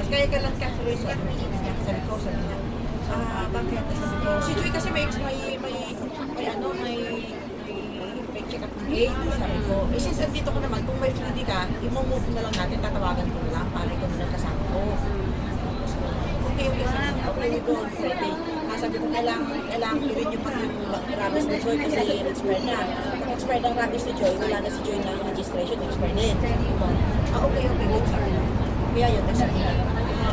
kaya ka lang ka-free sa sabi ko, sabi niya. Bakit? Sabi ko, si Joy kasi may check-up ng aid. Sabi ko, since andito ko naman, kung may free ka, i-move na lang natin, tatawagan ko na lang para ikaw na kasama ko. Okay, we go on Friday. Sabi ko, kailangan i-renew pa yung rabies ni Joy kasi expired na. Kung expired ang rabies ni Joy, wala na si Joy na registration, expired din. Okay, good. Sabi na. Kaya yun, sabi na.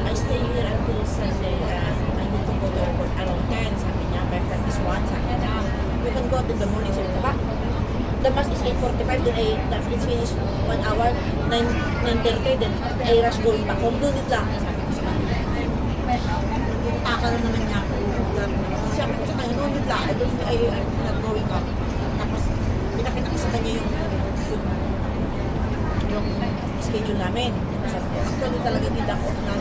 I stay here until Sunday. I need to go to airport around 10. Sabi niya, my friend is 1. Sabi niya, we can go in the morning. Sabi niya, the mass is 8:45, then it's finished 1 hour, 9:30, then I rush going back home. Doon lang. Sabi ko sa kanya. Taka na naman niya ako. Sabi ko sa kanya, noon lang. I'm not going back. Tapos, pinakita ko sa kanya yung schedule namin. Actually talaga hindi ako ng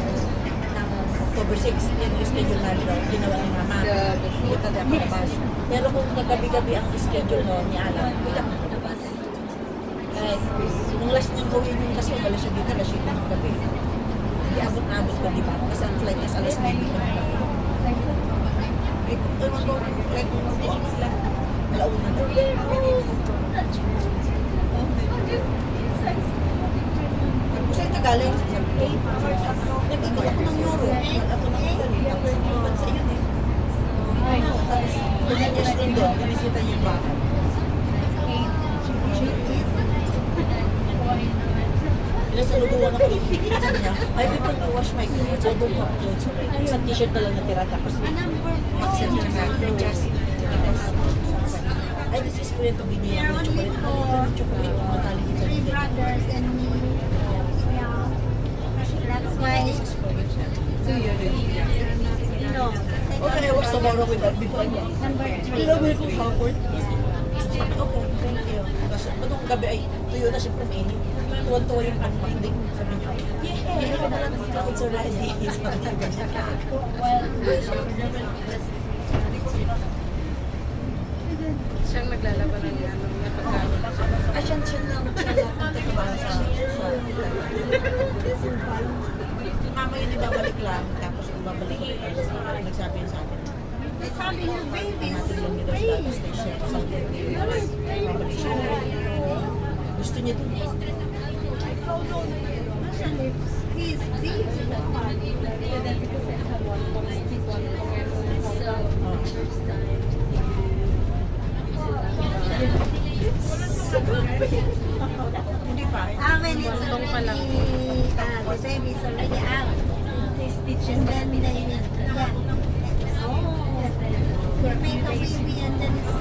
October 6. Yan yung schedule namin daw. Ginawa ni Mama. Hindi ka dapat labas. Pero kung naggabi-gabi ang schedule no, ni Alan, hindi ako labas. Nung last niyang gawin yun kasi wala siya dito, alas 7 ng gabi. Hindi abot-abot ko, di ba? Kasi ang flight is alas 9 ng gabi. Eh, kung naman ko, flight mo nang sila. Alauna daw. Saan ka galing? Nag-ikot ako ng Euro. Ako ng Italy. Tapos ang bansa yun eh. Tapos, pinanyas rin doon. Binisita niya yung bahay. Pinasaluduan ako. Sabi niya, I will to wash my clothes. I don't have clothes. Isang t-shirt na lang natira. Tapos, maksan niya na. Adjust. Ay, this is for you to be niya. Chocolate. Matalik ito. 3 brothers and me. That's why. So you're ready. No. Okay, I was tomorrow with that before. Number 3. Alam mo yung comfort? Okay, thank you. Kasi nung gabi ay tuyo na siyempre mainit. Tuwan-tuwa yung pang-pagding. Sabi niya, yeah, ikaw na lang gusto ko sa ready. Sabi niya, ganyan ka. Siyang naglalaban ng pagkain. Siya lang nagtatrabaho sa mama yun ibabalik lang, tapos ibabalik ko nagsabi yun sa akin. Sabi niya, baby, Natin lang nila sa data station. Babalik siya. Gusto niya ito. please, Hindi pa. when it's already, the baby is already out. And then yeah. Oh, you make a baby and then it's